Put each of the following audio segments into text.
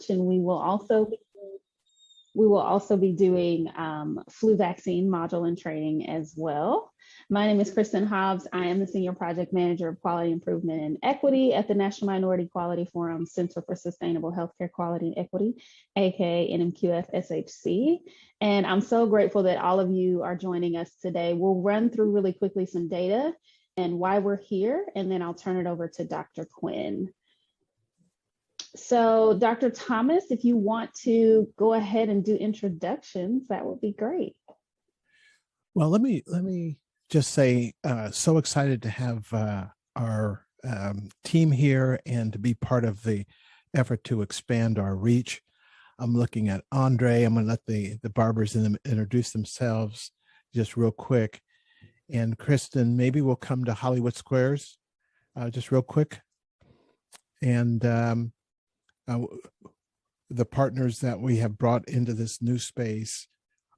and we will also be doing flu vaccine module and training as well. My name is Kristen Hobbs. I am the Senior Project Manager of Quality Improvement and Equity at the National Minority Quality Forum Center for Sustainable Healthcare Quality and Equity, a.k.a. NMQF-SHC. And I'm so grateful that all of you are joining us today. We'll run through really quickly some data and why we're here, and then I'll turn it over to Dr. Quinn. So Dr. Thomas, if you want to go ahead and do introductions, that would be great. Well, let me just say, so excited to have our team here and to be part of the effort to expand our reach. I'm looking at Andre. I'm going to let the barbers introduce themselves just real quick. And Kristen, maybe we'll come to Hollywood Squares just real quick. And the partners that we have brought into this new space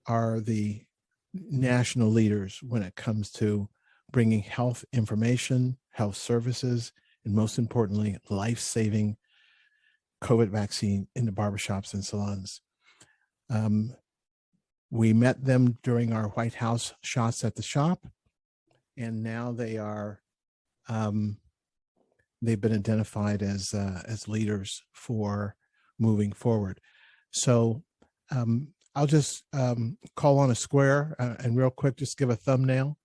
are the national leaders when it comes to bringing health information, health services, and most importantly, life-saving COVID vaccine into barbershops and salons. We met them during our White House shots at the shop, and now they are they've been identified as leaders for moving forward. So I'll just call on a square and real quick, just give a thumbnail.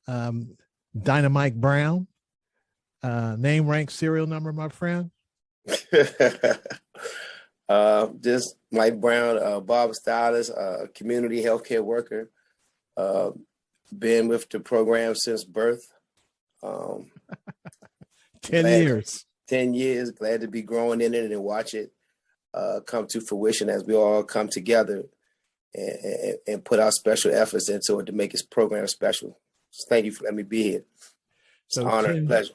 Dynamite Brown, name, rank, serial number, my friend. Just Mike Brown, barber stylist, community healthcare worker. Been with the program since birth. 10 years. 10 years. Glad to be growing in it and watch it come to fruition as we all come together and put our special efforts into it to make this program special. So thank you for letting me be here. It's an honor and pleasure.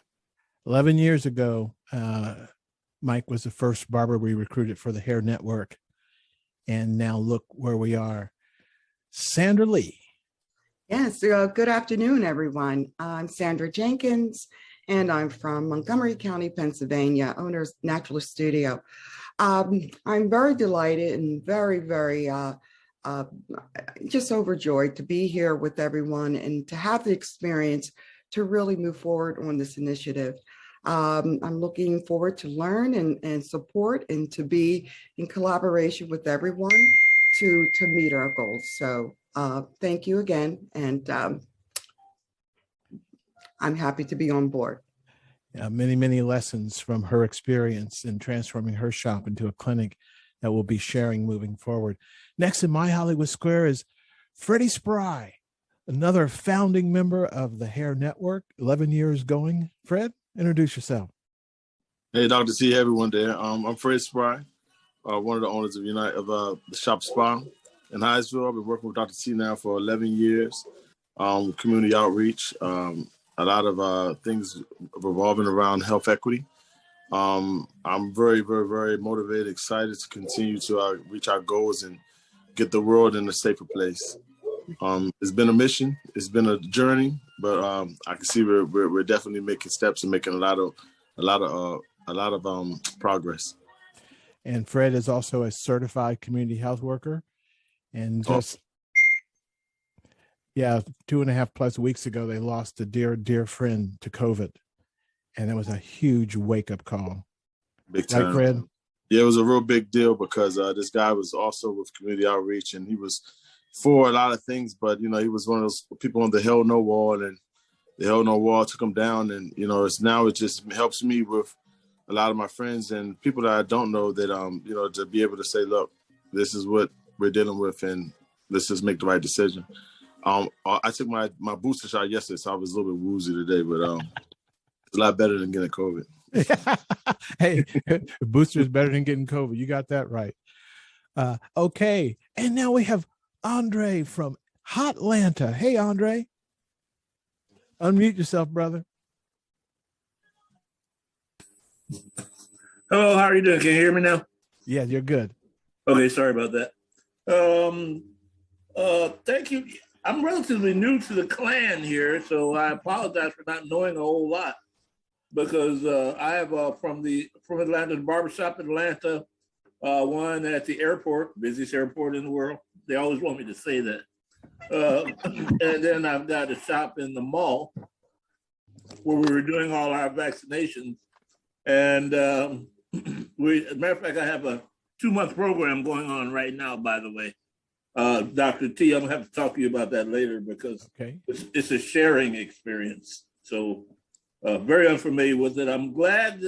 11 years ago, Mike was the first barber we recruited for the Hair Network. And now look where we are. Sandra Lee. Yes, good afternoon, everyone. I'm Sandra Jenkins, and I'm from Montgomery County, Pennsylvania, owner's Naturalist Studio. I'm very delighted and very, very just overjoyed to be here with everyone and to have the experience to really move forward on this initiative. I'm looking forward to learn and support and to be in collaboration with everyone to meet our goals. So thank you again, and I'm happy to be on board. Many, many lessons from her experience in transforming her shop into a clinic that we'll be sharing moving forward. Next in my Hollywood Square is Freddie Spry, another founding member of the Hair Network, 11 years going. Fred, introduce yourself. Hey, Dr. C, everyone there. I'm Fred Spry, one of the owners of the Shop Spa in Hyattsville. I've been working with Dr. C now for 11 years, community outreach, a lot of things revolving around health equity. I'm very, very, very motivated, excited to continue to reach our goals and get the world in a safer place. It's been a mission, it's been a journey, but I can see we're definitely making steps and making a lot of progress. And Fred is also a certified community health worker, and just 2.5+ weeks ago, they lost a dear friend to COVID. And it was a huge wake-up call. Big time. Right, Fred? Yeah, it was a real big deal because this guy was also with community outreach, and he was for a lot of things, but, he was one of those people on the Hell No Wall, and the Hell No Wall took him down. And, it just helps me with a lot of my friends and people that I don't know that, to be able to say, look, this is what we're dealing with, and let's just make the right decision. I took my booster shot yesterday, so I was a little bit woozy today, but it's a lot better than getting COVID. Hey, booster is better than getting COVID. You got that right. Okay, and now we have Andre from Hotlanta. Hey, Andre. Unmute yourself, brother. Hello, how are you doing? Can you hear me now? Yeah, you're good. Okay, sorry about that. Thank you. I'm relatively new to the clan here, so I apologize for not knowing a whole lot, because I have from Atlanta, the barbershop in Atlanta, one at the airport, busiest airport in the world. They always want me to say that. And then I've got a shop in the mall where we were doing all our vaccinations. And as a matter of fact, I have a 2-month program going on right now, by the way. Dr. T, I'm gonna have to talk to you about that later because it's a sharing experience. So very unfamiliar with it. I'm glad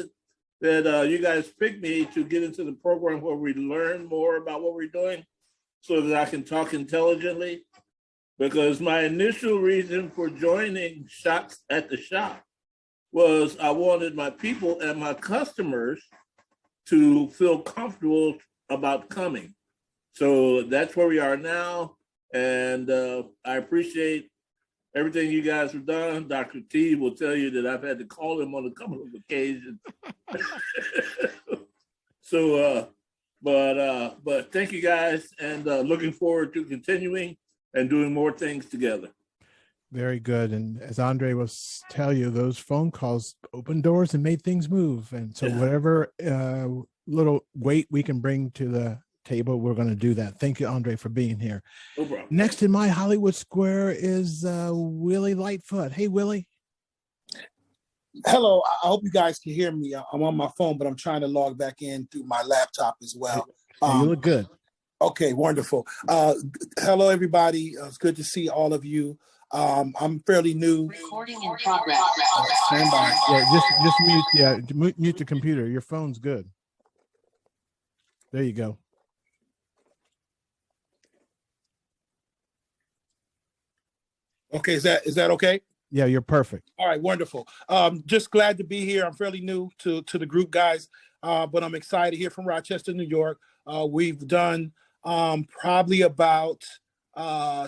that you guys picked me to get into the program where we learn more about what we're doing so that I can talk intelligently. Because my initial reason for joining Shots at the Shop was I wanted my people and my customers to feel comfortable about coming. So that's where we are now. And I appreciate everything you guys have done. Dr. T will tell you that I've had to call him on a couple of occasions. So, but thank you guys, and looking forward to continuing and doing more things together. Very good. And as Andre will tell you, those phone calls opened doors and made things move. And so whatever little weight we can bring to the table, we're going to do that. Thank you, Andre, for being here. No problem. Next in my Hollywood Square is Willie Lightfoot. Hey, Willie. Hello, I hope you guys can hear me. I'm on my phone, but I'm trying to log back in through my laptop as well. You look good. Okay, wonderful. Hello, everybody. It's good to see all of you. I'm fairly new. Recording in progress. Stand by. Yeah, just mute the computer. Your phone's good. There you go. Okay, is that okay? Yeah, you're perfect. All right, wonderful. Just glad to be here. I'm fairly new to the group, guys, but I'm excited here from Rochester, New York. We've done probably about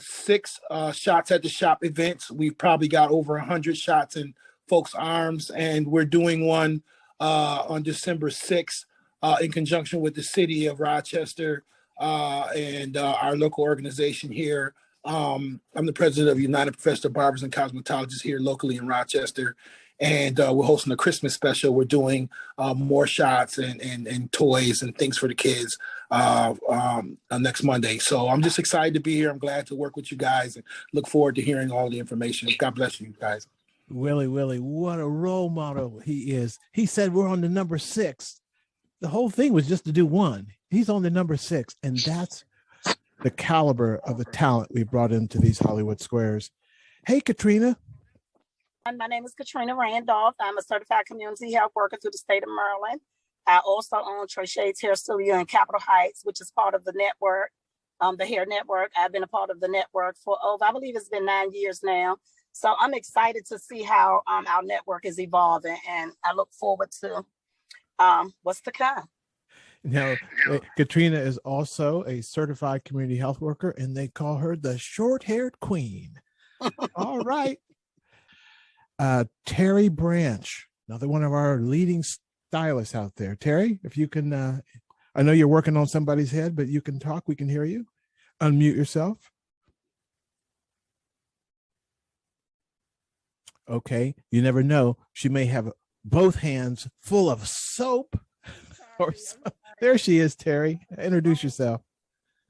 6 shots at the shop events. We've probably got over 100 shots in folks' arms, and we're doing one on December 6th in conjunction with the city of Rochester and our local organization here. I'm the president of United Professional Barbers and Cosmetologists here locally in Rochester, and we're hosting a Christmas special. We're doing more shots and toys and things for the kids next Monday. So I'm just excited to be here. I'm glad to work with you guys and look forward to hearing all the information. God bless you guys. Willie, what a role model he is. He said we're on the number 6. The whole thing was just to do one. He's on the number 6, and that's the caliber of the talent we brought into these Hollywood Squares. Hey, Katrina. My name is Katrina Randolph. I'm a certified community health worker through the state of Maryland. I also own Trichet's Hair Studio in Capitol Heights, which is part of the network, the hair network. I've been a part of the network for I believe it's been 9 years now. So I'm excited to see how our network is evolving, and I look forward to what's to come. Now, Katrina is also a certified community health worker, and they call her the short-haired queen. All right. Terry Branch, another one of our leading stylists out there. Terry, if you can, I know you're working on somebody's head, but you can talk. We can hear you. Unmute yourself. Okay. You never know. She may have both hands full of soap. Or something. There she is, Terry. Introduce yourself.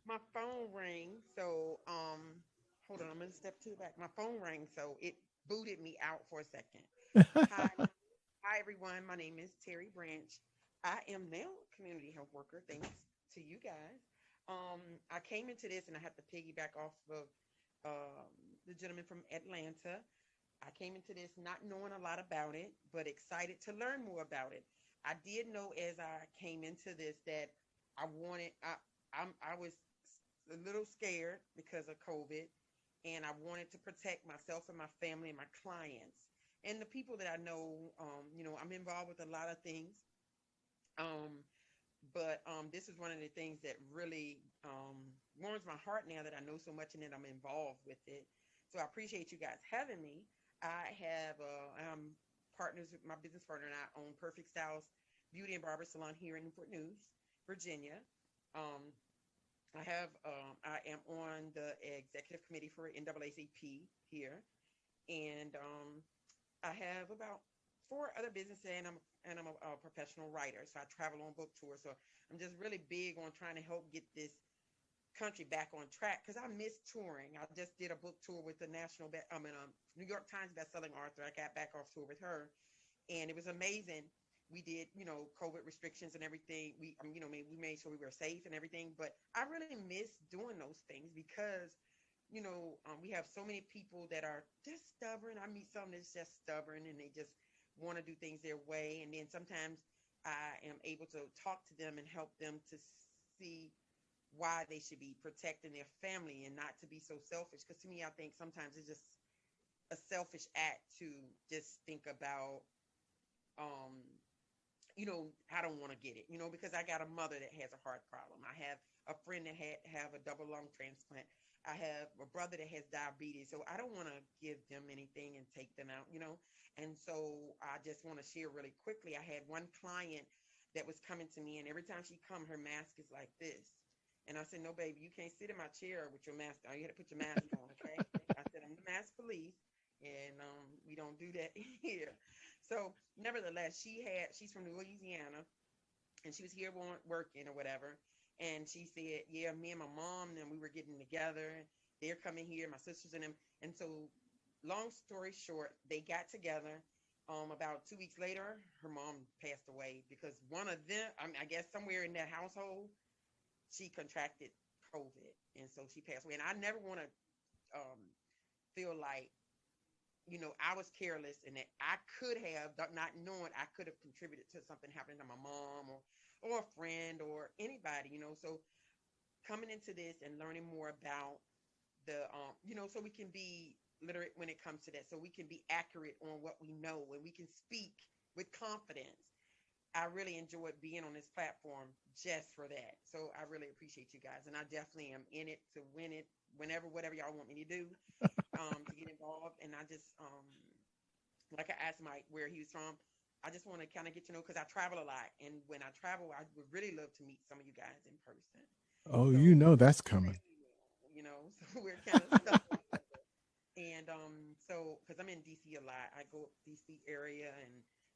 My phone rang, so hold on, I'm gonna step to the back. My phone rang, so it booted me out for a second. Hi everyone. My name is Terry Branch. I am now a community health worker, thanks to you guys. I came into this, and I have to piggyback off of the gentleman from Atlanta. I came into this not knowing a lot about it, but excited to learn more about it. I did know as I came into this that I was a little scared because of COVID, and I wanted to protect myself and my family and my clients and the people that I know. I'm involved with a lot of things, but this is one of the things that really warms my heart now that I know so much and that I'm involved with it. So I appreciate you guys having me. I have partners with my business partner, and I own Perfect Styles Beauty and Barber Salon here in Newport News, Virginia. I am on the executive committee for NAACP here, and I have about for other businesses, and I'm a professional writer, so I travel on book tours. So I'm just really big on trying to help get this country back on track because I miss touring. I just did a book tour with the New York Times bestselling author. I got back off tour with her, and it was amazing. We did, COVID restrictions and everything. We made sure we were safe and everything. But I really miss doing those things because, we have so many people that are just stubborn. I meet someone that's just stubborn and they just want to do things their way. And then sometimes I am able to talk to them and help them to see why they should be protecting their family and not to be so selfish. Because to me, I think sometimes it's just a selfish act to just think about, I don't want to get it, because I got a mother that has a heart problem. I have a friend that have a double lung transplant. I have a brother that has diabetes. So I don't want to give them anything and take them out, And so I just want to share really quickly. I had one client that was coming to me, and every time she come, her mask is like this. And I said, no, baby, you can't sit in my chair with your mask on. You had to put your mask on, okay? I said, I'm the mask police, and we don't do that here. So nevertheless, she's from Louisiana, and she was here working or whatever. And she said, yeah, me and my mom, and we were getting together. They're coming here, my sisters and them. And so long story short, they got together. About 2 weeks later, her mom passed away because one of them, I guess somewhere in that household, she contracted COVID. And so she passed away. And I never want to feel like, I was careless and that I could have, not knowing I could have contributed to something happening to my mom or a friend or anybody, So coming into this and learning more about the, so we can be literate when it comes to that. So we can be accurate on what we know and we can speak with confidence. I really enjoyed being on this platform just for that. So I really appreciate you guys. And I definitely am in it to win it whenever, whatever y'all want me to do, to get involved. And I just, like I asked Mike where he was from, I just want to kind of get to know, because I travel a lot. And when I travel, I would really love to meet some of you guys in person. Oh, So, that's coming. So we're kind of stuck. And so, because I'm in DC a lot, I go up DC area and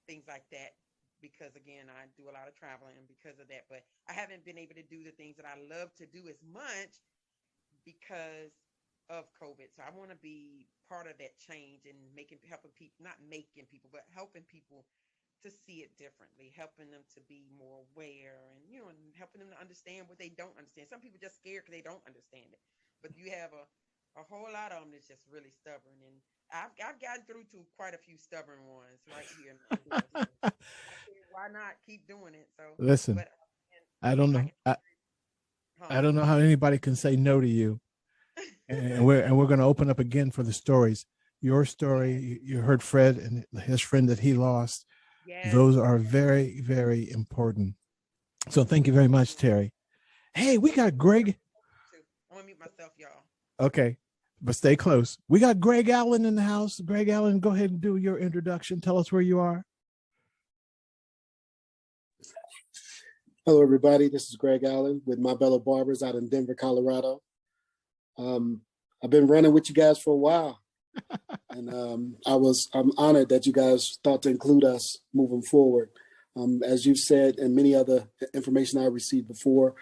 things like that. Because again, I do a lot of traveling because of that, but I haven't been able to do the things that I love to do as much because of COVID. So I want to be part of that change and helping people, not making people, but helping people to see it differently, helping them to be more aware and, and helping them to understand what they don't understand. Some people just scared because they don't understand it, but you have a whole lot of them that's just really stubborn. And I've gotten through to quite a few stubborn ones right here. Why not keep doing it? So Listen, I don't know. I don't know how anybody can say no to you. And we're going to open up again for the stories. Your story, you heard Fred and his friend that he lost. Yes. Those are very, very important. So thank you very much, Terry. Hey, we got Greg. I want to mute myself, y'all. Okay, but stay close. We got Greg Allen in the house. Greg Allen, go ahead and do your introduction. Tell us where you are. Hello, everybody. This is Greg Allen with My Bella Barbers out in Denver, Colorado. I've been running with you guys for a while, and I'm honored that you guys thought to include us moving forward. As you've said, and many other information I received before,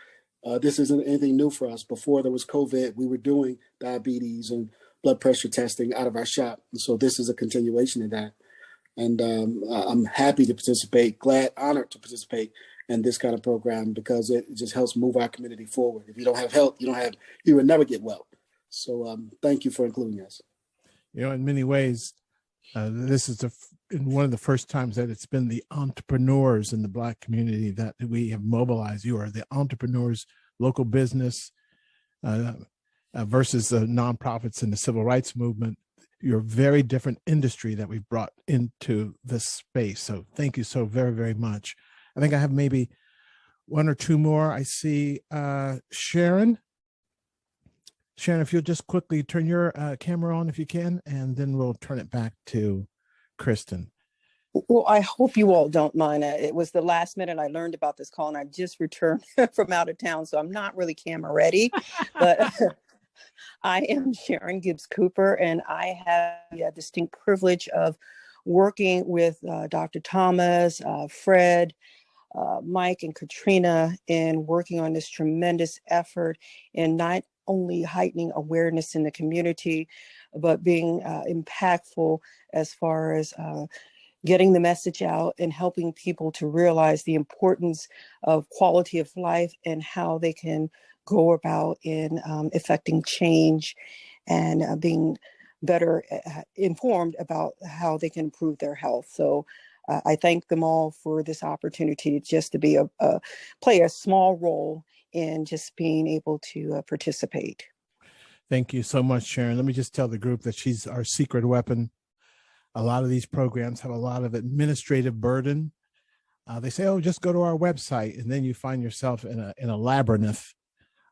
this isn't anything new for us. Before there was COVID, we were doing diabetes and blood pressure testing out of our shop, and so this is a continuation of that. And I'm happy to participate, honored to participate in this kind of program because it just helps move our community forward. If you don't have health, you will never get well. So thank you for including us. In many ways, this is one of the first times that it's been the entrepreneurs in the Black community that we have mobilized. You are the entrepreneurs, local business versus the nonprofits and the civil rights movement. You're a very different industry that we've brought into this space. So thank you so very, very much. I think I have maybe one or two more. I see Sharon. Sharon, if you'll just quickly turn your camera on if you can, and then we'll turn it back to Kristen. Well, I hope you all don't mind. It was the last minute I learned about this call, and I just returned from out of town, so I'm not really camera ready. But I am Sharon Gibbs Cooper, and I have the distinct privilege of working with Dr. Thomas, Fred, Mike and Katrina in working on this tremendous effort in not only heightening awareness in the community, but being impactful as far as getting the message out and helping people to realize the importance of quality of life and how they can go about in effecting change and being better informed about how they can improve their health. So I thank them all for this opportunity just to be play a small role in just being able to participate. Thank you so much, Sharon. Let me just tell the group that she's our secret weapon. A lot of these programs have a lot of administrative burden. They say, oh, just go to our website, and then you find yourself in a labyrinth.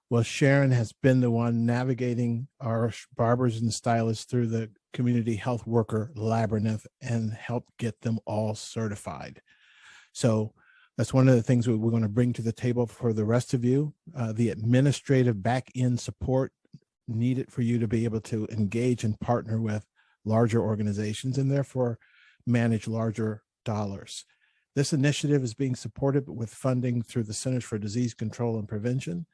Well, Sharon has been the one navigating our barbers and stylists through the community health worker labyrinth and helped get them all certified. So that's one of the things we're going to bring to the table for the rest of you, the administrative back-end support needed for you to be able to engage and partner with larger organizations and therefore manage larger dollars. This initiative is being supported with funding through the Centers for Disease Control and Prevention.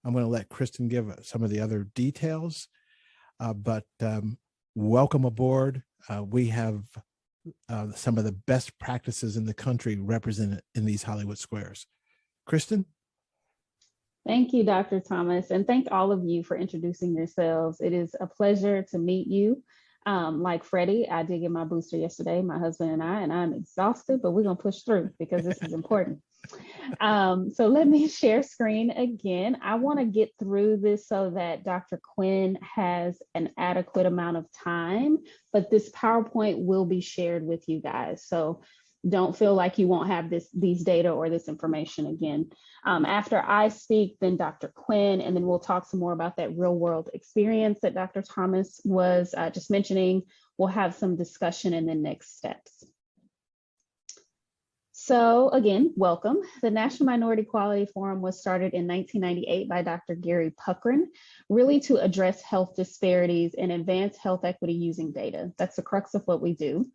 I'm going to let Kristen give some of the other details, but welcome aboard. We have some of the best practices in the country represented in these Hollywood squares. Kristen? Thank you, Dr. Thomas, and thank all of you for introducing yourselves. It is a pleasure to meet you. Like Freddie, I did get my booster yesterday, my husband and I'm exhausted, but we're gonna push through because this is important. So let me share screen again. I wanna get through this so that Dr. Quinn has an adequate amount of time, but this PowerPoint will be shared with you guys. So don't feel like you won't have these data or this information again. After I speak, then Dr. Quinn, and then we'll talk some more about that real world experience that Dr. Thomas was just mentioning. We'll have some discussion and then next steps. So again, welcome. The National Minority Quality Forum was started in 1998 by Dr. Gary Puckrin, really to address health disparities and advance health equity using data. That's the crux of what we do.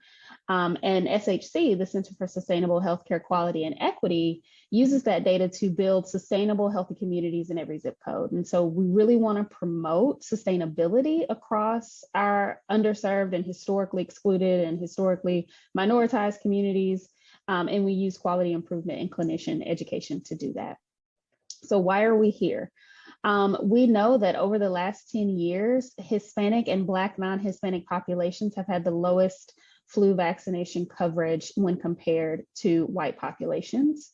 And SHC, the Center for Sustainable Healthcare Quality and Equity, uses that data to build sustainable, healthy communities in every zip code. And so we really want to promote sustainability across our underserved and historically excluded and historically minoritized communities. And we use quality improvement and clinician education to do that. So why are we here? We know that over the last 10 years, Hispanic and Black non-Hispanic populations have had the lowest flu vaccination coverage when compared to white populations.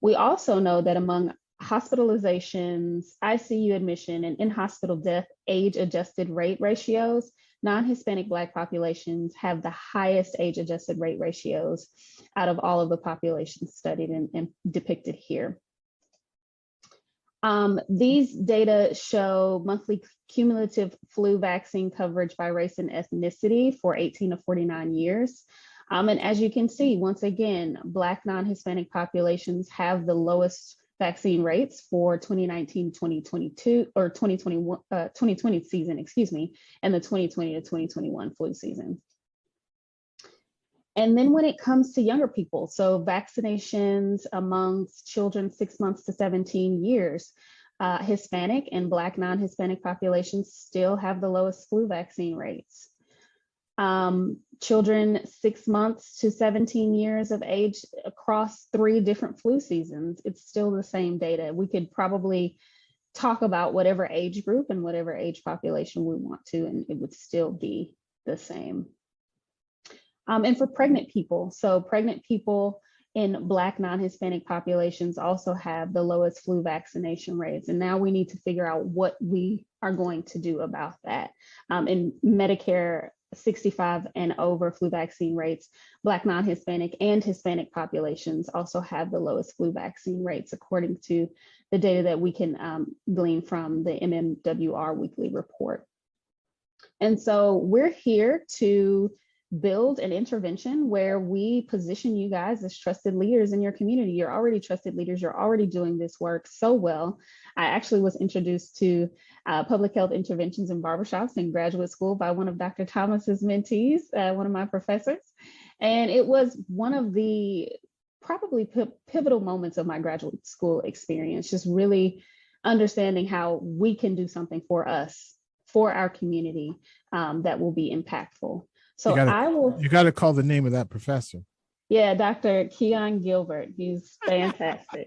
We also know that among hospitalizations, ICU admission, and in-hospital death age-adjusted rate ratios, non-Hispanic Black populations have the highest age-adjusted rate ratios out of all of the populations studied and depicted here. These data show monthly cumulative flu vaccine coverage by race and ethnicity for 18 to 49 years. And as you can see, once again, Black non-Hispanic populations have the lowest vaccine rates for 2019-2022 or 2020 season, excuse me, and the 2020 to 2021 flu season. And then when it comes to younger people, so vaccinations amongst children 6 months to 17 years, Hispanic and Black non-Hispanic populations still have the lowest flu vaccine rates. Children 6 months to 17 years of age across 3 different flu seasons, it's still the same data. We could probably talk about whatever age group and whatever age population we want to, and it would still be the same. And for pregnant people, so pregnant people in Black non-Hispanic populations also have the lowest flu vaccination rates. And now we need to figure out what we are going to do about that. In Medicare 65 and over flu vaccine rates, Black non-Hispanic and Hispanic populations also have the lowest flu vaccine rates, according to the data that we can glean from the MMWR weekly report. And so we're here to build an intervention where we position you guys as trusted leaders in your community. You're already trusted leaders. You're already doing this work so well. I actually was introduced to public health interventions in barbershops in graduate school by one of Dr. Thomas's mentees, one of my professors. And it was one of the probably pivotal moments of my graduate school experience, just really understanding how we can do something for us, for our community, that will be impactful. So you got to call the name of that professor. Yeah, Dr. Keon Gilbert. He's fantastic.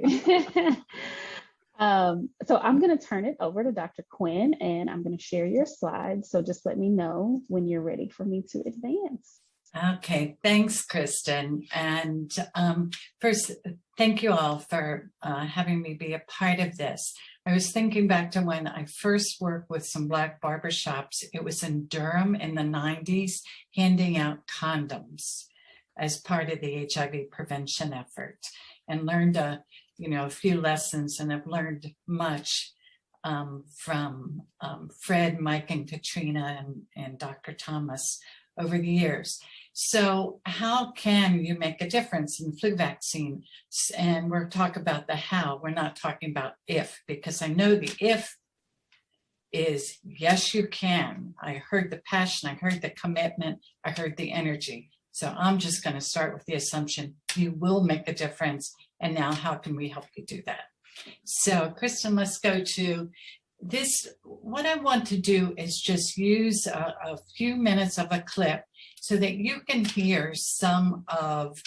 So I'm going to turn it over to Dr. Quinn, and I'm going to share your slides. So just let me know when you're ready for me to advance. Okay, thanks, Kristen. And first, thank you all for having me be a part of this. I was thinking back to when I first worked with some Black barbershops. It was in Durham in the 90s, handing out condoms as part of the HIV prevention effort, and learned a few lessons, and I've learned much from Fred, Mike, and Katrina, and Dr. Thomas over the years. So how can you make a difference in flu vaccine? And we're talking about the how, we're not talking about if, because I know the if is yes, you can. I heard the passion, I heard the commitment, I heard the energy. So I'm just going to start with the assumption you will make a difference. And now how can we help you do that? So Kristen, let's go to this. What I want to do is just use a few minutes of a clip so that you can hear some of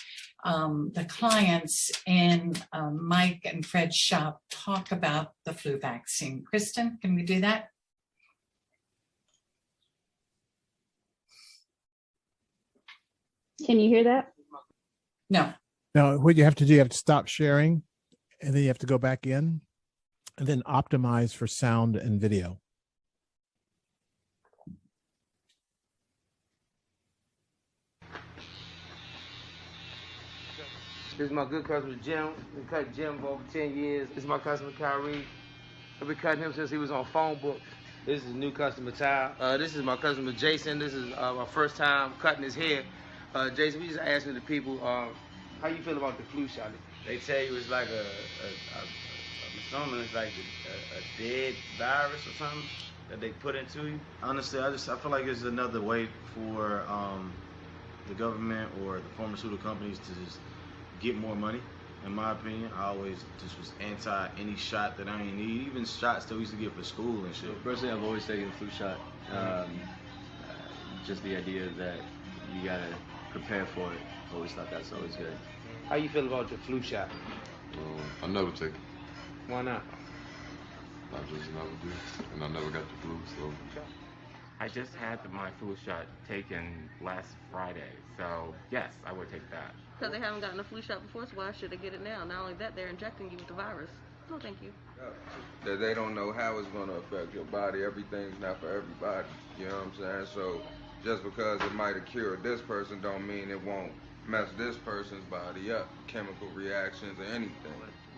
the clients in Mike and Fred's shop talk about the flu vaccine. Kristen, can we do that? Can you hear that? No. Now, what you have to do, you have to stop sharing, and then you have to go back in, and then optimize for sound and video. This is my good customer, Jim. Been cutting Jim for over 10 years. This is my customer, Kyrie. I've been cutting him since he was on phone book. This is a new customer, Ty. This is my customer, Jason. This is my first time cutting his hair. Jason, we just asking the people, how you feel about the flu shot? They tell you it's like I'm assuming it's like a dead virus or something that they put into you. Honestly, I feel like it's another way for the government or the pharmaceutical companies to just get more money. In my opinion, I always just was anti any shot that I ain't need, even shots that we used to get for school and shit. Personally, I've always taken the flu shot. Just the idea that you gotta prepare for it. Always thought that's always good. How you feel about the flu shot? I never take it. Why not? I just never did, and I never got the flu, so. I just had my flu shot taken last Friday, so yes, I would take that. Because they haven't gotten a flu shot before, so why should they get it now? Not only that, they're injecting you with the virus. No, thank you. That they don't know how it's going to affect your body. Everything's not for everybody. You know what I'm saying? So just because it might have cured this person don't mean it won't mess this person's body up. Chemical reactions or anything.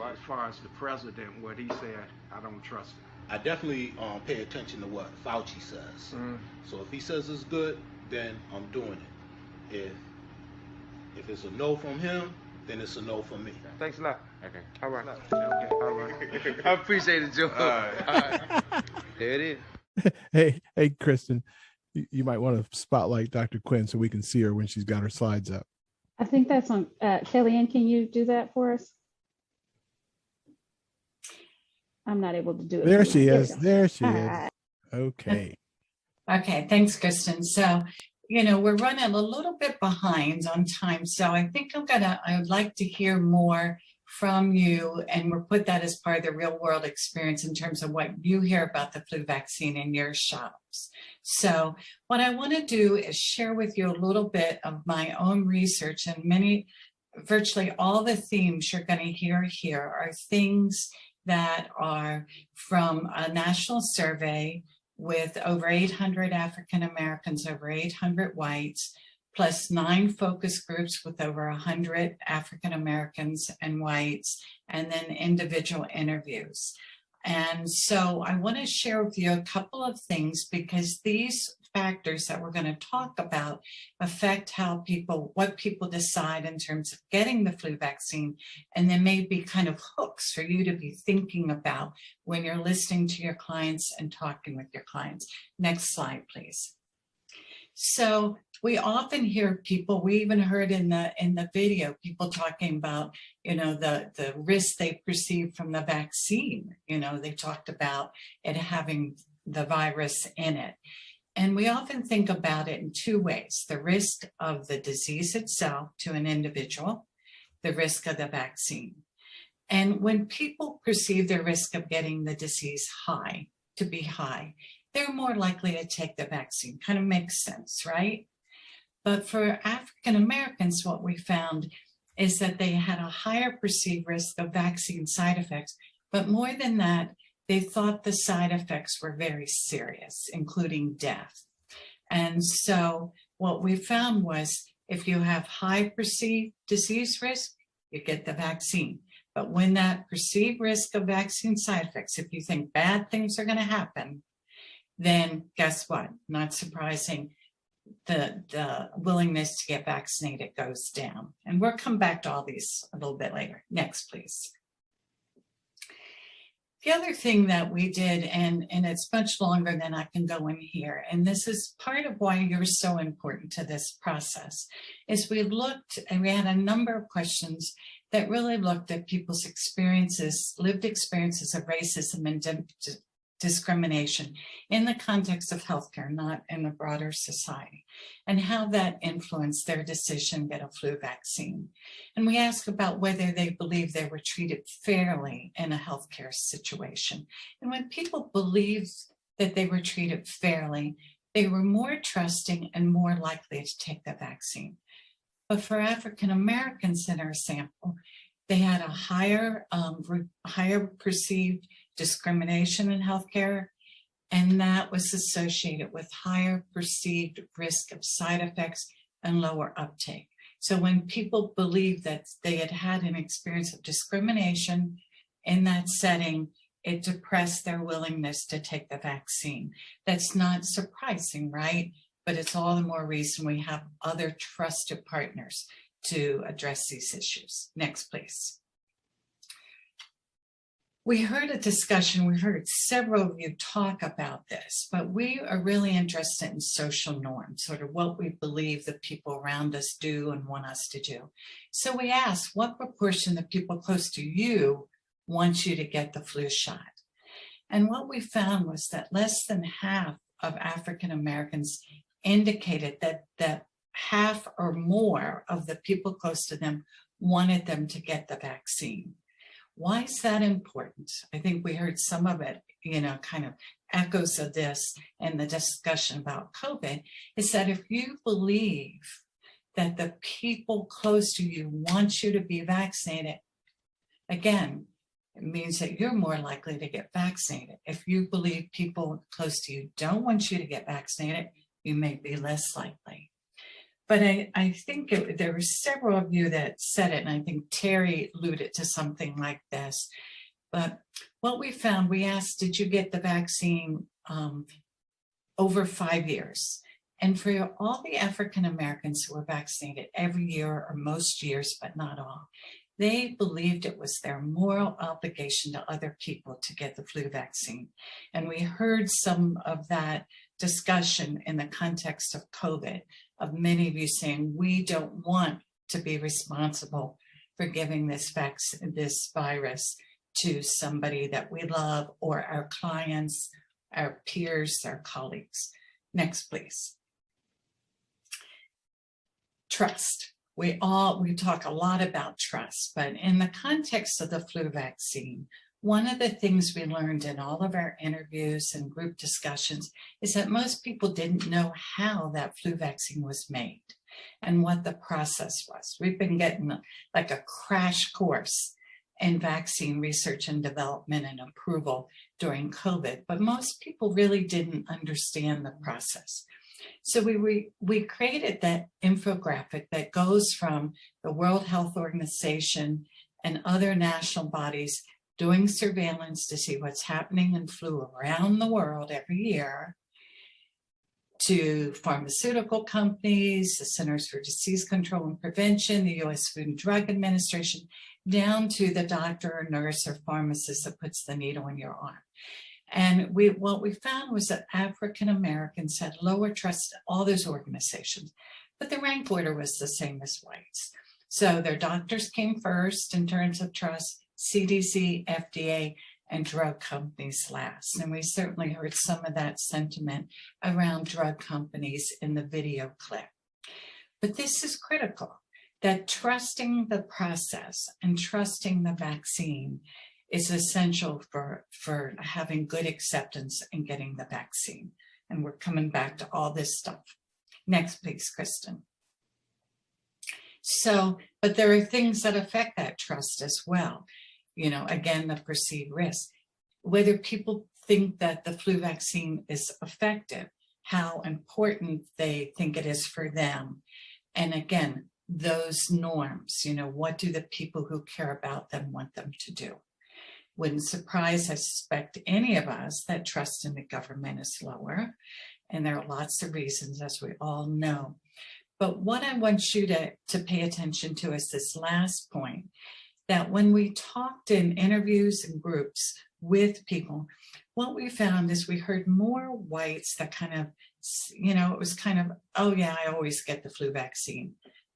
As far as the president, what he said, I don't trust him. I definitely pay attention to what Fauci says. So if he says it's good, then I'm doing it. If it's a no from him, then it's a no from me. Thanks a lot. Okay. All right. Okay. All right. I appreciate it, Joe. All right. There it is. Hey, Kristen, you might want to spotlight Dr. Quinn so we can see her when she's got her slides up. I think that's on Kellyanne. Can you do that for us? I'm not able to do it. There she is. There she is. Right. Okay. Okay, thanks, Kristen. So, we're running a little bit behind on time. So I think I would like to hear more from you, and we'll put that as part of the real world experience in terms of what you hear about the flu vaccine in your shops. So what I want to do is share with you a little bit of my own research, and virtually all the themes you're going to hear here are things that are from a national survey with over 800 African Americans, over 800 whites, plus 9 focus groups with over 100 African Americans and whites, and then individual interviews. And so I want to share with you a couple of things, because these factors that we're going to talk about affect what people decide in terms of getting the flu vaccine, and there may be kind of hooks for you to be thinking about when you're listening to your clients and talking with your clients. Next slide, please. So we often hear people, we even heard in the video, people talking about, the risk they perceive from the vaccine. They talked about it having the virus in it. And we often think about it in two ways: the risk of the disease itself to an individual, the risk of the vaccine. And when people perceive their risk of getting the disease to be high, they're more likely to take the vaccine. Kind of makes sense, right? But for African Americans, what we found is that they had a higher perceived risk of vaccine side effects, but more than that, they thought the side effects were very serious, including death. And so what we found was if you have high perceived disease risk, you get the vaccine. But when that perceived risk of vaccine side effects, if you think bad things are going to happen, then guess what? Not surprising, the willingness to get vaccinated goes down. And we'll come back to all these a little bit later. Next, please. The other thing that we did, and it's much longer than I can go in here, and this is part of why you're so important to this process, is we looked and we had a number of questions that really looked at people's experiences, lived experiences of racism and discrimination in the context of healthcare, not in the broader society, and how that influenced their decision to get a flu vaccine. And we asked about whether they believe they were treated fairly in a healthcare situation. And when people believed that they were treated fairly, they were more trusting and more likely to take the vaccine. But for African Americans in our sample, they had a higher perceived discrimination in healthcare, and that was associated with higher perceived risk of side effects and lower uptake. So when people believed that they had had an experience of discrimination in that setting, it depressed their willingness to take the vaccine. That's not surprising, right? But it's all the more reason we have other trusted partners to address these issues. Next, please. We heard a discussion, we heard several of you talk about this, but we are really interested in social norms, sort of what we believe the people around us do and want us to do. So we asked, what proportion of people close to you want you to get the flu shot? And what we found was that less than half of African Americans indicated that half or more of the people close to them wanted them to get the vaccine. Why is that important? I think we heard some of it, kind of echoes of this in the discussion about COVID, is that if you believe that the people close to you want you to be vaccinated, again, it means that you're more likely to get vaccinated. If you believe people close to you don't want you to get vaccinated, you may be less likely. But I think there were several of you that said it, and I think Terry alluded to something like this. But what we found, we asked, did you get the vaccine over 5 years? And for all the African Americans who were vaccinated every year or most years, but not all, they believed it was their moral obligation to other people to get the flu vaccine. And we heard some of that discussion in the context of COVID, of many of you saying, we don't want to be responsible for giving this virus to somebody that we love or our clients, our peers, our colleagues. Next, please. Trust. We talk a lot about trust, but in the context of the flu vaccine, one of the things we learned in all of our interviews and group discussions is that most people didn't know how that flu vaccine was made and what the process was. We've been getting like a crash course in vaccine research and development and approval during COVID, but most people really didn't understand the process. So we created that infographic that goes from the World Health Organization and other national bodies doing surveillance to see what's happening in flu around the world every year, to pharmaceutical companies, the Centers for Disease Control and Prevention, the U.S. Food and Drug Administration, down to the doctor or nurse or pharmacist that puts the needle in your arm. And what we found was that African Americans had lower trust in all those organizations, but the rank order was the same as whites. So their doctors came first in terms of trust, CDC, FDA, and drug companies last. And we certainly heard some of that sentiment around drug companies in the video clip. But this is critical, that trusting the process and trusting the vaccine is essential for having good acceptance and getting the vaccine. And we're coming back to all this stuff. Next, please, Kristen. So, but there are things that affect that trust as well. You know, again, the perceived risk, whether people think that the flu vaccine is effective, how important they think it is for them. And again, those norms, you know, what do the people who care about them want them to do? Wouldn't surprise, I suspect, any of us that trust in the government is lower. And there are lots of reasons, as we all know. But what I want you to pay attention to is this last point, that when we talked in interviews and groups with people, what we found is we heard more whites that kind of, you know, it was kind of, oh yeah, I always get the flu vaccine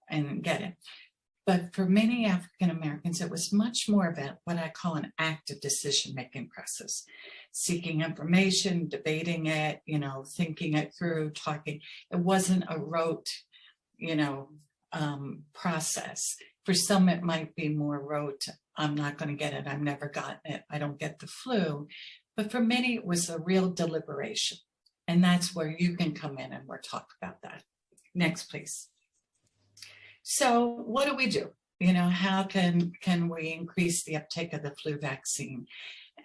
and get it. But for many African Americans, it was much more of what I call an active decision-making process, seeking information, debating it, you know, thinking it through, talking. It wasn't a rote, you know, process. For some, it might be more rote. I'm not going to get it. I've never gotten it. I don't get the flu. But for many, it was a real deliberation. And that's where you can come in and we'll talk about that. Next, please. So what do we do? You know, how can we increase the uptake of the flu vaccine?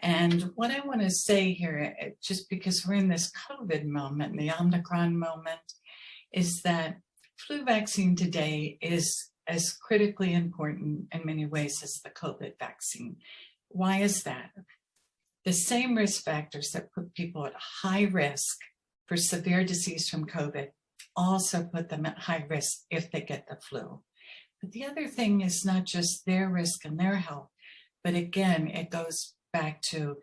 And what I want to say here, just because we're in this COVID moment, the Omicron moment, is that flu vaccine today is as critically important in many ways as the COVID vaccine. Why is that? The same risk factors that put people at high risk for severe disease from COVID also put them at high risk if they get the flu. But the other thing is not just their risk and their health, but again, it goes back to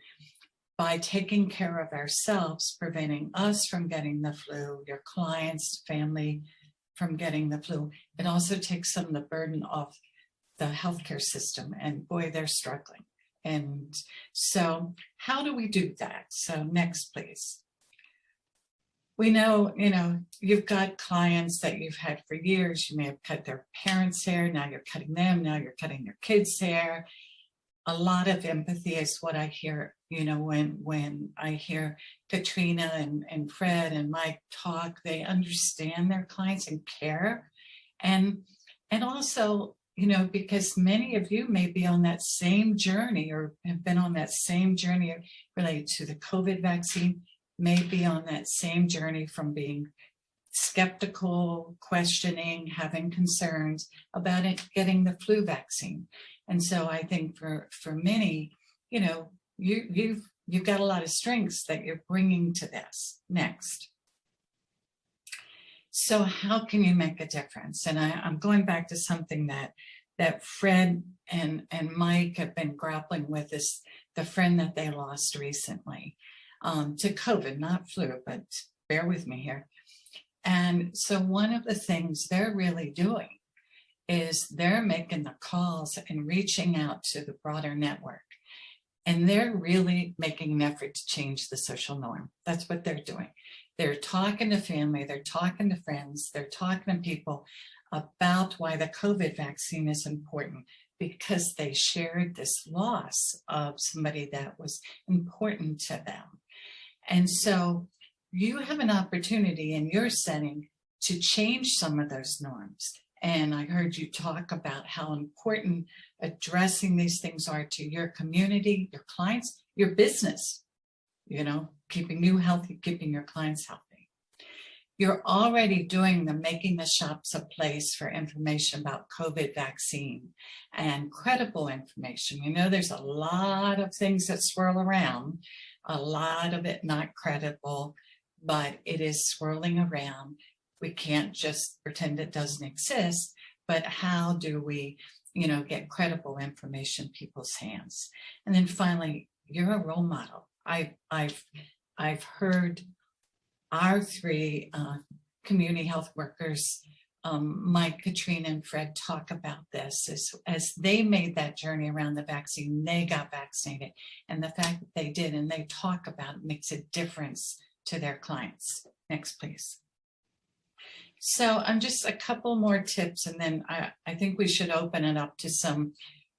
by taking care of ourselves, preventing us from getting the flu, your clients, family from getting the flu. It also takes some of the burden off the healthcare system, and boy, they're struggling. And so how do we do that? So next, please. We know, you know, you've got clients that you've had for years. You may have cut their parents' hair. Now you're cutting them. Now you're cutting their kids' hair. A lot of empathy is what I hear, you know, when I hear Katrina and Fred and Mike talk. They understand their clients and care. And also, you know, because many of you may be on that same journey or have been on that same journey related to the COVID vaccine, may be on that same journey from being skeptical, questioning, having concerns about it, getting the flu vaccine. And so I think for many, you know, you've got a lot of strengths that you're bringing to this. Next. So how can you make a difference? And I'm going back to something that Fred and Mike have been grappling with, is the friend that they lost recently to COVID, not flu, but bear with me here. And so one of the things they're really doing is they're making the calls and reaching out to the broader network. And they're really making an effort to change the social norm. That's what they're doing. They're talking to family, they're talking to friends, they're talking to people about why the COVID vaccine is important, because they shared this loss of somebody that was important to them. And so you have an opportunity in your setting to change some of those norms. And I heard you talk about how important addressing these things are to your community, your clients, your business, you know, keeping you healthy, keeping your clients healthy. You're already doing the making the shops a place for information about COVID vaccine and credible information. You know, there's a lot of things that swirl around, a lot of it not credible, but it is swirling around. We can't just pretend it doesn't exist, but how do we, you know, get credible information in people's hands? And then finally, you're a role model. I've heard our three community health workers, Mike, Katrina, and Fred, talk about this as they made that journey around the vaccine. They got vaccinated, and the fact that they did and they talk about it makes a difference to their clients. Next, please. So just a couple more tips, and then I think we should open it up to some,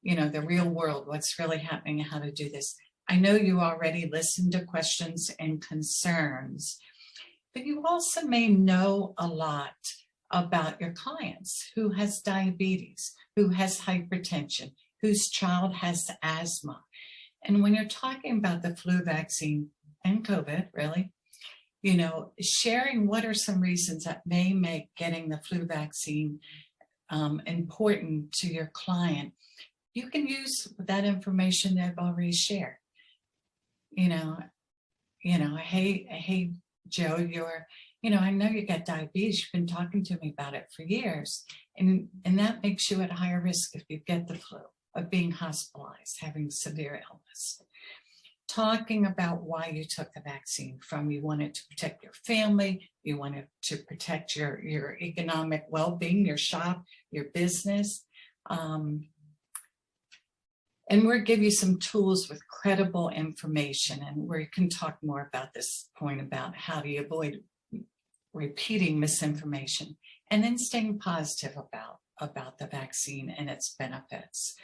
the real world, what's really happening and how to do this. I know you already listened to questions and concerns, but you also may know a lot about your clients who has diabetes, who has hypertension, whose child has asthma. And when you're talking about the flu vaccine and COVID, really, sharing what are some reasons that may make getting the flu vaccine important to your client, you can use that information they've already shared. Hey, Joe, I know you got diabetes. You've been talking to me about it for years. And that makes you at higher risk if you get the flu, of being hospitalized, having severe illness. Talking about why you took the vaccine, from you wanted to protect your family, you wanted to protect your economic well-being, your shop, your business. And we'll give you some tools with credible information, and we can talk more about this point about how do you avoid repeating misinformation, and then staying positive about the vaccine and its benefits.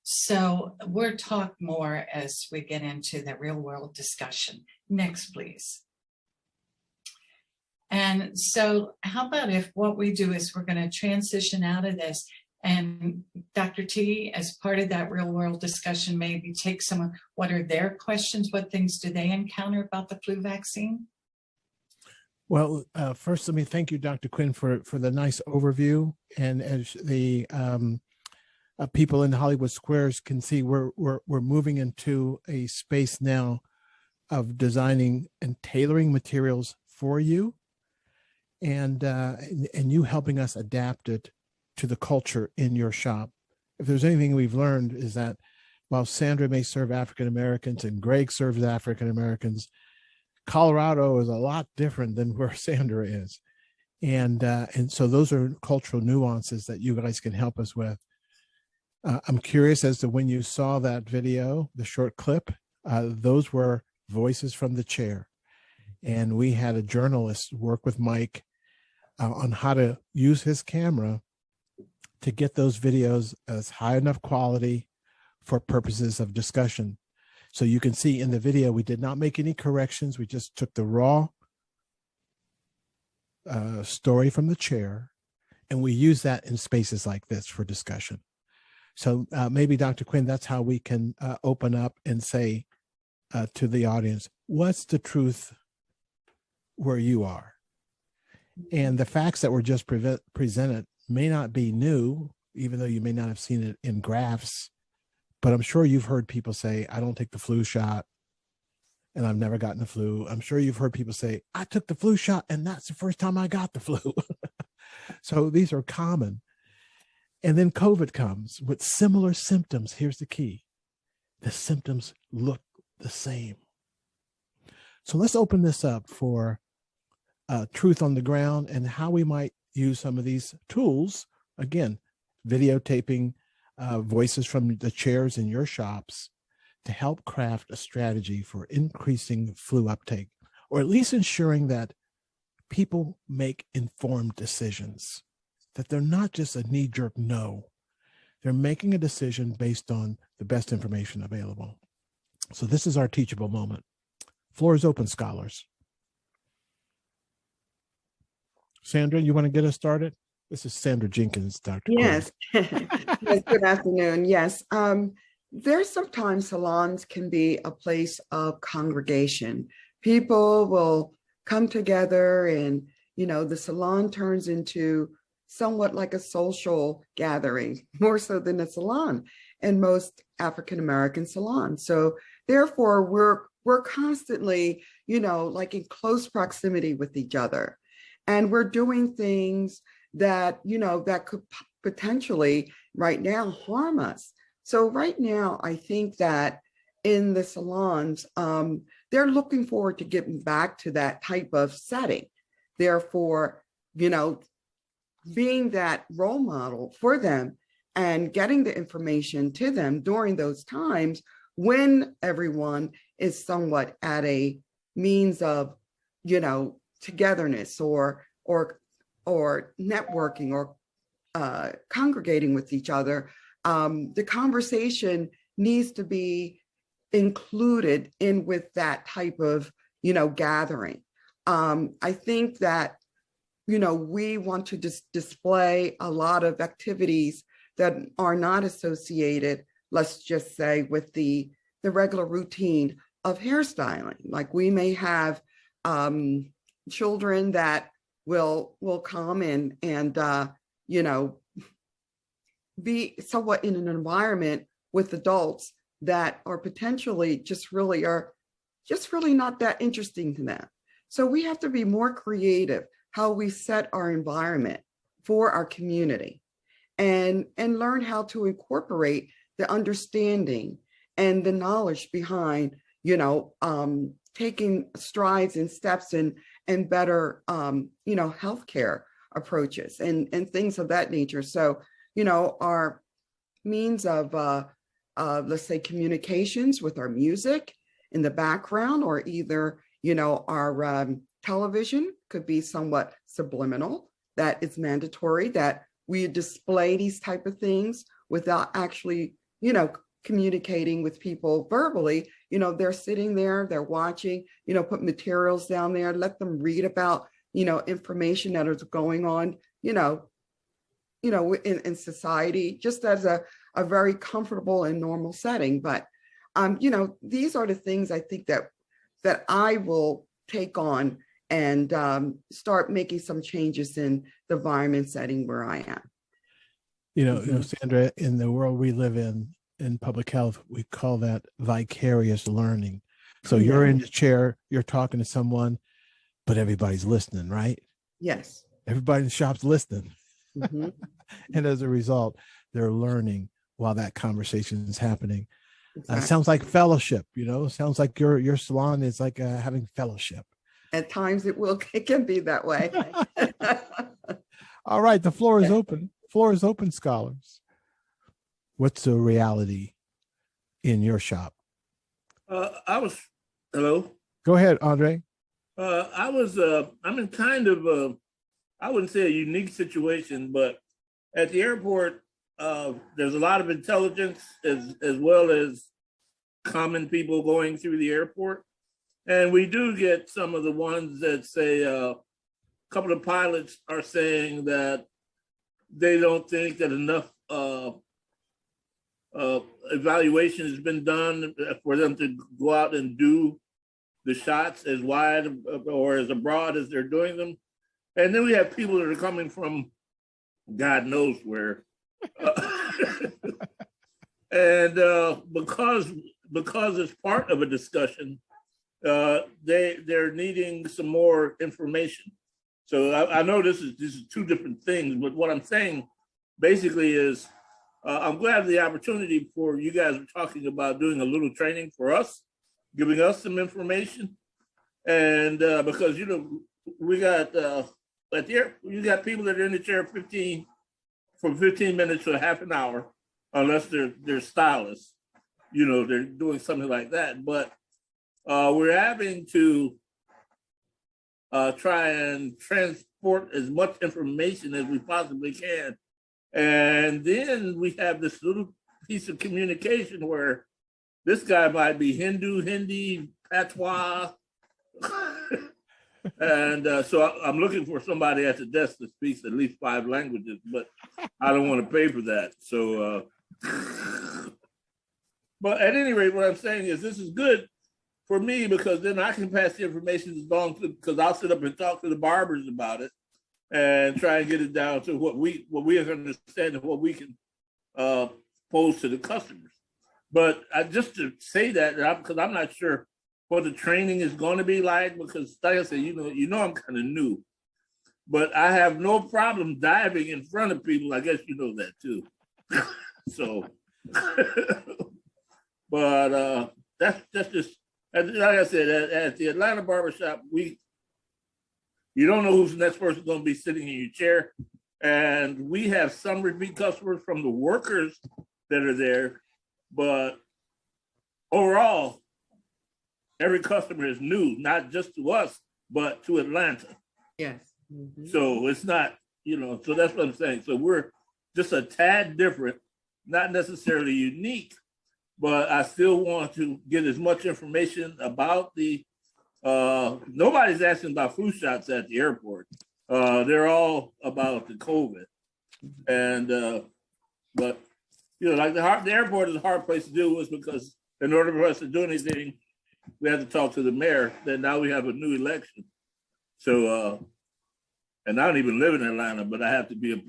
So we'll talk more as we get into the real world discussion. Next, please. And so how about if what we do is we're going to transition out of this, and Dr. T, as part of that real world discussion, maybe take some of what are their questions, what things do they encounter about the flu vaccine? Well, first, let me thank you, Dr. Quinn, for the nice overview. And as the people in Hollywood Squares can see, we're moving into a space now of designing and tailoring materials for you, and you helping us adapt it to the culture in your shop. If there's anything we've learned is that while Sandra may serve African Americans and Greg serves African Americans, Colorado is a lot different than where Sandra is. And so those are cultural nuances that you guys can help us with. I'm curious as to when you saw that video, the short clip, those were voices from the chair. And we had a journalist work with Mike on how to use his camera to get those videos as high enough quality for purposes of discussion. So you can see in the video, we did not make any corrections. We just took the raw story from the chair, and we use that in spaces like this for discussion. So maybe, Dr. Quinn, that's how we can open up and say to the audience, what's the truth where you are? And the facts that were just presented may not be new, even though you may not have seen it in graphs, but I'm sure you've heard people say, I don't take the flu shot and I've never gotten the flu. I'm sure you've heard people say, I took the flu shot and that's the first time I got the flu. So these are common. And then COVID comes with similar symptoms. Here's the key. The symptoms look the same. So let's open this up for truth on the ground and how we might use some of these tools. Again, videotaping voices from the chairs in your shops to help craft a strategy for increasing flu uptake, or at least ensuring that people make informed decisions, that they're not just a knee-jerk no. They're making a decision based on the best information available. So this is our teachable moment. Floor is open, scholars. Sandra, you want to get us started? This is Sandra Jenkins, Dr. Yes. Yes, good afternoon. Yes. There's sometimes salons can be a place of congregation. People will come together and, the salon turns into somewhat like a social gathering, more so than a salon in most African American salons. So therefore, we're constantly, like in close proximity with each other. And we're doing things that, that could potentially right now harm us. So right now, I think that in the salons, they're looking forward to getting back to that type of setting. Therefore, you know, being that role model for them and getting the information to them during those times when everyone is somewhat at a means of, you know, togetherness or networking or congregating with each other, the conversation needs to be included in with that type of, you know, gathering. I think that, you know, we want to display a lot of activities that are not associated, let's just say, with the regular routine of hairstyling. Like we may have children that will come in and you know, be somewhat in an environment with adults that are potentially just really not that interesting to them. So we have to be more creative how we set our environment for our community and learn how to incorporate the understanding and the knowledge behind, you know, taking strides and steps and better, you know, healthcare approaches and things of that nature. So, you know, our means of, let's say, communications with our music in the background, or either, you know, our television could be somewhat subliminal. That it's mandatory that we display these type of things without actually, you know, communicating with people verbally. You know, they're sitting there, they're watching, you know, put materials down there, let them read about, you know, information that is going on, you know, in society, just as a very comfortable and normal setting. But, you know, these are the things I think that I will take on and start making some changes in the environment setting where I am. You know, Sandra, in the world we live in public health, we call that vicarious learning. So you're in the chair, you're talking to someone, but everybody's listening, right? Yes. Everybody in the shop's listening. Mm-hmm. And as a result, they're learning while that conversation is happening. Exactly. Sounds like fellowship, you know, sounds like your salon is like having fellowship. At times it can be that way. All right, the floor is open. Floor is open, scholars. What's the reality in your shop? Hello. Go ahead, Andre. I'm in kind of I wouldn't say a unique situation, but at the airport, there's a lot of intelligence as well as common people going through the airport. And we do get some of the ones that say, a couple of pilots are saying that they don't think that enough evaluation has been done for them to go out and do the shots as wide or as abroad as they're doing them. And then we have people that are coming from God knows where. And because it's part of a discussion, they're needing some more information. So I know this is two different things, but what I'm saying basically is I'm glad of the opportunity for you guys talking about doing a little training for us, giving us some information. And because, you know, we got you got people that are in the chair from 15 minutes to a half an hour, unless they're stylists, you know, they're doing something like that. But we're having to try and transport as much information as we possibly can. And then we have this little piece of communication where this guy might be Hindu, Hindi, patois. And so I'm looking for somebody at the desk that speaks at least 5 languages, but I don't want to pay for that. So, but at any rate, what I'm saying is this is good for me because then I can pass the information along to, because I'll sit up and talk to the barbers about it and try and get it down to what we understand and what we can pose to the customers. But just to say that, because I'm not sure what the training is going to be like, because like I said, you know, I'm kind of new, but I have no problem diving in front of people. I guess you know that too. So, but that's just, like I said, at the Atlanta barbershop, you don't know who's the next person going to be sitting in your chair. And we have some repeat customers from the workers that are there, but overall, every customer is new, not just to us, but to Atlanta. Yes. So it's not, so that's what I'm saying. So we're just a tad different, not necessarily unique, but I still want to get as much information about nobody's asking about flu shots at the airport. They're all about the COVID. And, but, like the airport is a hard place to do is because in order for us to do anything, we had to talk to the mayor. Then now we have a new election. So, and I don't even live in Atlanta, but I have to be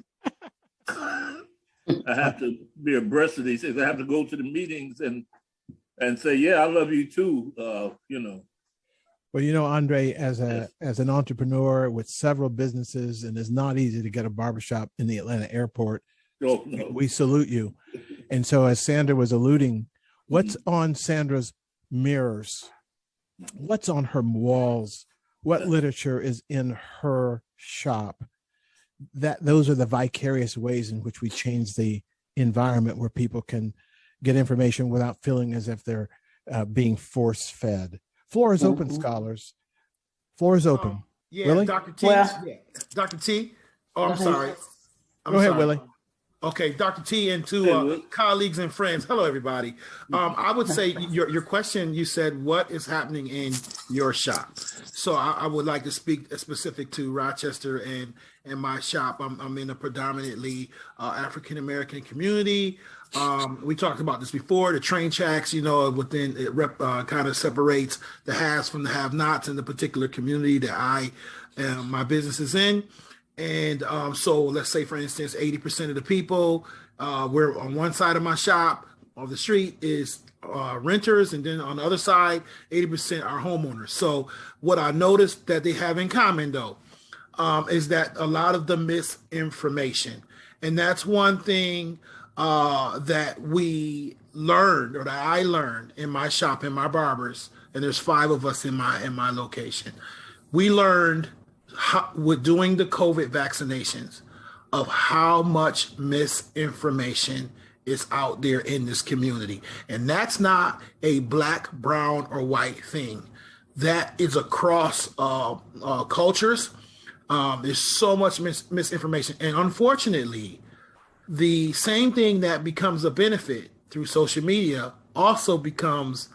abreast of these things. I have to go to the meetings and say, yeah, I love you too. Well, Andre, as an entrepreneur with several businesses, and it's not easy to get a barbershop in the Atlanta airport. Oh, no. We salute you. And so, as Sandra was alluding, what's on Sandra's mirrors? What's on her walls? What literature is in her shop? Those are the vicarious ways in which we change the environment where people can get information without feeling as if they're being force-fed. Floor is open, scholars. Floor is open. Yeah, Willie? Dr. T. Yeah. Dr. T. Oh, I'm sorry. Go ahead, Willie. Okay, Dr. T and to colleagues and friends. Hello, everybody. I would say your question, you said, what is happening in your shop? So I would like to speak specific to Rochester and my shop. I'm in a predominantly African American community. We talked about this before, the train tracks, within it kind of separates the haves from the have-nots in the particular community that my business is in. And so let's say, for instance, 80% of the people, we're on one side of my shop of the street is renters. And then on the other side, 80% are homeowners. So what I noticed that they have in common, though, is that a lot of the misinformation. And that's one thing that we learned, or that I learned in my shop, in my barbers, and there's 5 of us in my location. We learned with doing the COVID vaccinations of how much misinformation is out there in this community. And that's not a black, brown, or white thing. That is across cultures. There's so much misinformation. And unfortunately, the same thing that becomes a benefit through social media also becomes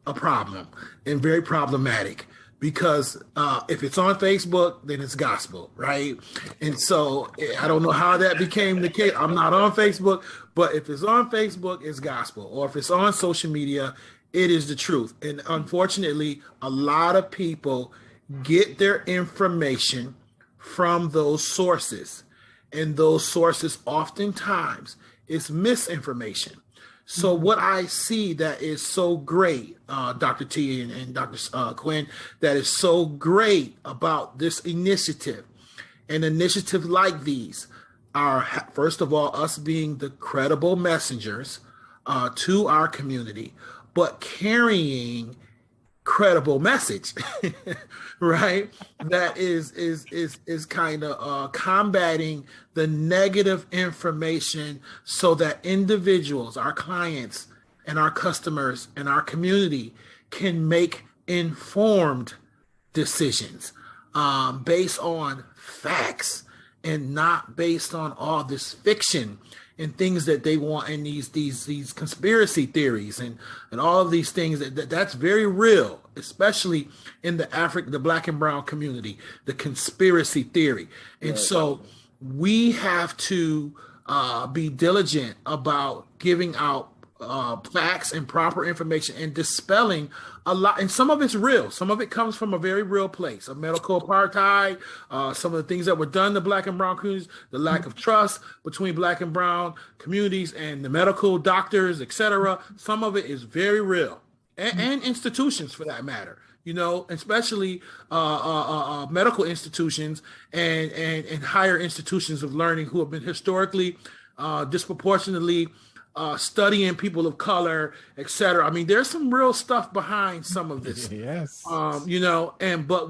a problem and very problematic. Because if it's on Facebook, then it's gospel, right? And so I don't know how that became the case. I'm not on Facebook, but if it's on Facebook, it's gospel. Or if it's on social media, it is the truth. And unfortunately, a lot of people get their information from those sources. And those sources oftentimes is misinformation. So what I see that is so great, Dr. T and Dr. Quinn, that is so great about this initiative, and initiatives like these are, first of all, us being the credible messengers to our community, but carrying credible message, right? That is kind of combating the negative information so that individuals, our clients and our customers and our community can make informed decisions based on facts and not based on all this fiction and things that they want, and these conspiracy theories and all of these things that's very real, especially in the Black and brown community, the conspiracy theory. And so we have to be diligent about giving out facts and proper information and dispelling a lot. And some of it's real. Some of it comes from a very real place, of medical apartheid, some of the things that were done to Black and brown communities, the lack of trust between Black and brown communities and the medical doctors, etc. Some of it is very real, and institutions for that matter, especially medical institutions and higher institutions of learning who have been historically disproportionately studying people of color, etc. I mean, there's some real stuff behind some of this. Yes. But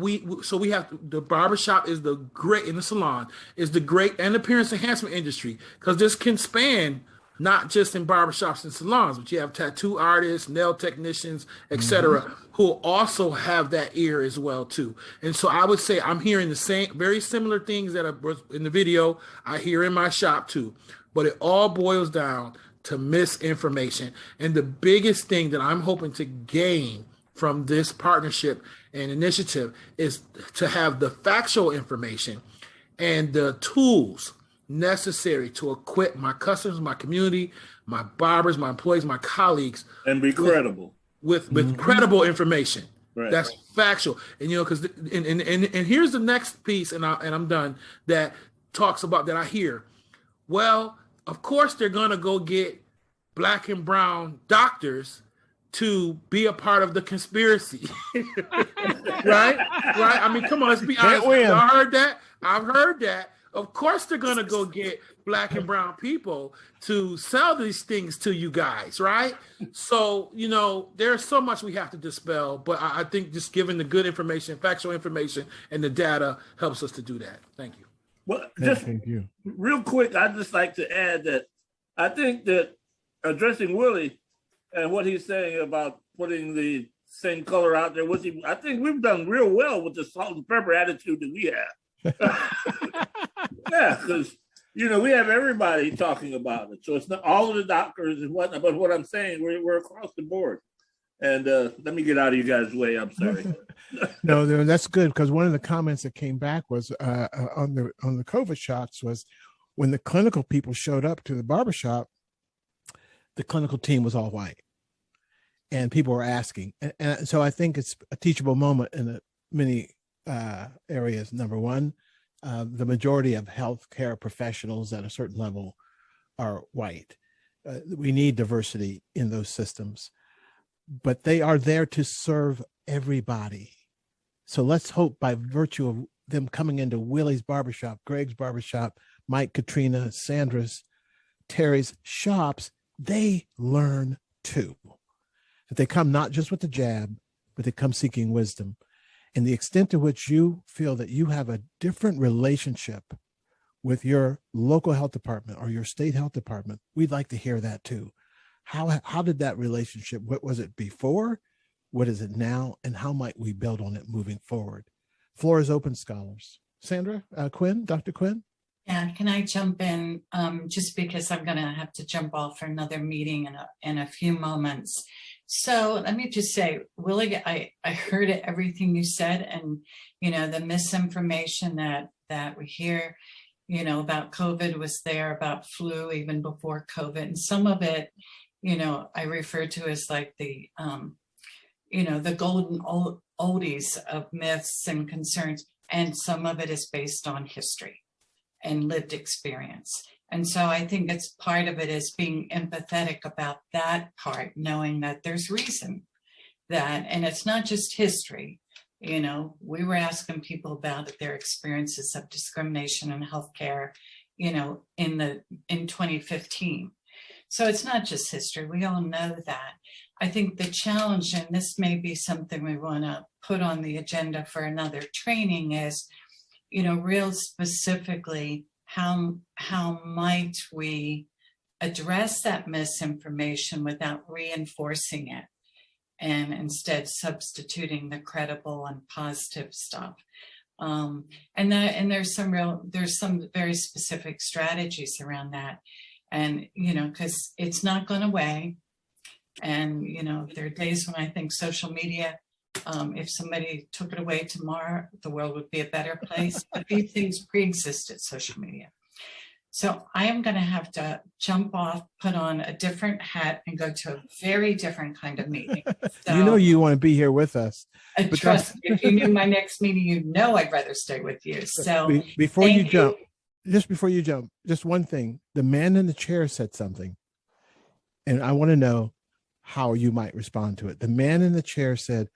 we have the barbershop is the great, in the salon is the great, and appearance enhancement industry, because this can span not just in barbershops and salons, but you have tattoo artists, nail technicians, etc., who also have that ear as well too. And so I would say I'm hearing the same, very similar things that are in the video. I hear in my shop too, but it all boils down to misinformation. And the biggest thing that I'm hoping to gain from this partnership and initiative is to have the factual information and the tools necessary to equip my customers, my community, my barbers, my employees, my colleagues, and be credible with credible information. Right. That's factual. And because and here's the next piece, and I'm done, that talks about that I hear. Well, of course they're gonna go get Black and brown doctors to be a part of the conspiracy. Right? I mean, come on, let's be honest. I heard that. I've heard that. Of course they're gonna go get Black and brown people to sell these things to you guys, right? So, there's so much we have to dispel, but I think just giving the good information, factual information, and the data helps us to do that. Thank you. Well, just real quick, I'd just like to add that I think that addressing Willie and what he's saying about putting the same color out there, I think we've done real well with the salt and pepper attitude that we have. Yeah, because we have everybody talking about it, so it's not all of the doctors and whatnot. But what I'm saying, we're across the board. And let me get out of you guys' way. I'm sorry. No, that's good, because one of the comments that came back was on the COVID shots was when the clinical people showed up to the barbershop, the clinical team was all white, and people were asking. And so I think it's a teachable moment in many areas. Number one, the majority of healthcare professionals at a certain level are white. We need diversity in those systems, but they are there to serve everybody. So let's hope, by virtue of them coming into Willie's barbershop, Greg's barbershop, Mike, Katrina, Sandra's, Terry's shops, they learn too. That they come not just with the jab, but they come seeking wisdom. And the extent to which you feel that you have a different relationship with your local health department or your state health department, we'd like to hear that too. How did that relationship, what was it before? What is it now? And how might we build on it moving forward? Floor is open, scholars. Sandra, Quinn, Dr. Quinn? Yeah, can I jump in? Just because I'm going to have to jump off for another meeting in a few moments. So let me just say, Willie, I heard everything you said, and the misinformation that we hear, about COVID was there, about flu even before COVID, and some of it, I refer to as like the the golden oldies of myths and concerns, and some of it is based on history and lived experience. And so I think it's part of it is being empathetic about that part, knowing that there's reason that, and it's not just history. We were asking people about their experiences of discrimination in healthcare, in 2015. So it's not just history. We all know that. I think the challenge, and this may be something we want to put on the agenda for another training, is, real specifically, how might we address that misinformation without reinforcing it, and instead substituting the credible and positive stuff. And there's some very specific strategies around that. And, because it's not going away. And, there are days when I think social media, if somebody took it away tomorrow, the world would be a better place. But these things pre-existed social media. So I am going to have to jump off, put on a different hat, and go to a very different kind of meeting. So, you want to be here with us. Trust me, if you knew my next meeting, I'd rather stay with you. So before you jump, just one thing. The man in the chair said something, and I want to know how you might respond to it. The man in the chair said,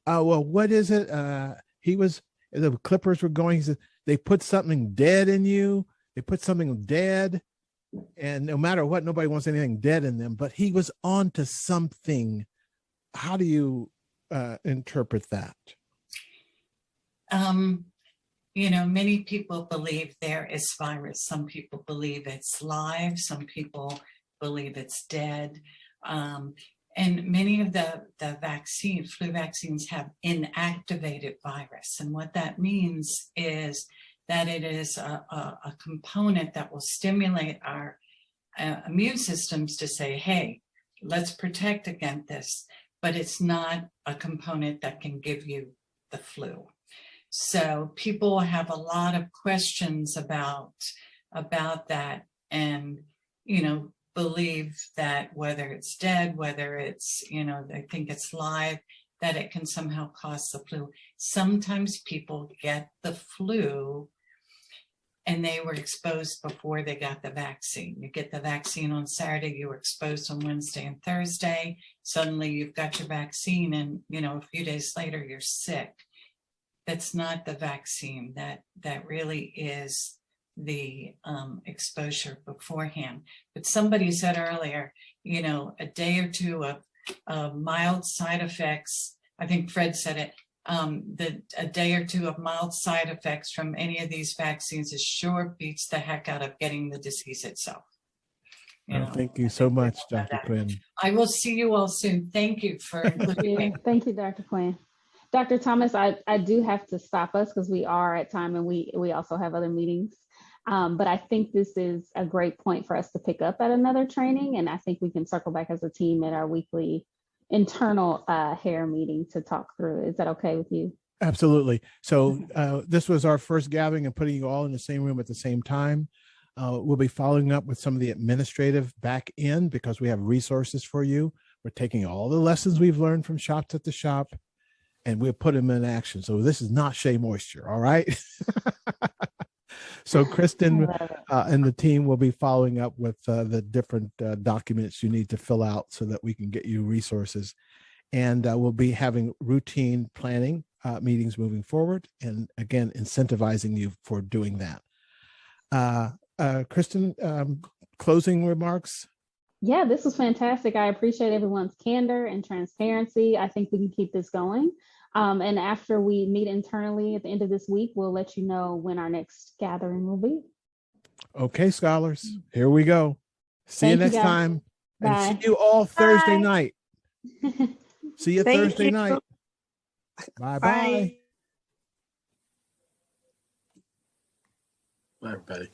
well, what is it? The Clippers were going, he said, they put something dead in you. They put something dead. And no matter what, nobody wants anything dead in them, but he was on to something. How do you interpret that? Many people believe there is virus. Some people believe it's live. Some people believe it's dead. And many of the flu vaccines have inactivated virus. And what that means is that it is a component that will stimulate our immune systems to say, hey, let's protect against this. But it's not a component that can give you the flu. So people have a lot of questions about that, and believe that whether it's dead, whether it's they think it's live, that it can somehow cause the flu. Sometimes people get the flu and they were exposed before they got the vaccine. You get the vaccine on Saturday, you were exposed on Wednesday and Thursday. Suddenly you've got your vaccine, and a few days later you're sick. That's not the vaccine. That really is the exposure beforehand. But somebody said earlier, a day or two of mild side effects. I think Fred said it. A day or two of mild side effects from any of these vaccines is sure beats the heck out of getting the disease itself. Thank you so much, Dr. Quinn. I will see you all soon. Thank you for including me. Thank you, Dr. Quinn. Dr. Thomas, I do have to stop us because we are at time, and we also have other meetings. But I think this is a great point for us to pick up at another training. And I think we can circle back as a team at our weekly internal hair meeting to talk through. Is that okay with you? Absolutely. So this was our first gathering and putting you all in the same room at the same time. We'll be following up with some of the administrative back end because we have resources for you. We're taking all the lessons we've learned from Shops at the Shop, and we'll put them in action. So this is not Shea Moisture, all right? So Kristen and the team will be following up with the different documents you need to fill out so that we can get you resources. And we'll be having routine planning meetings moving forward. And again, incentivizing you for doing that. Kristen, closing remarks? Yeah, this was fantastic. I appreciate everyone's candor and transparency. I think we can keep this going. And after we meet internally at the end of this week, we'll let you know when our next gathering will be. Okay, scholars, here we go. See you next time. Bye. And see you all Thursday night. See you Thursday night. Bye-bye. Bye, everybody.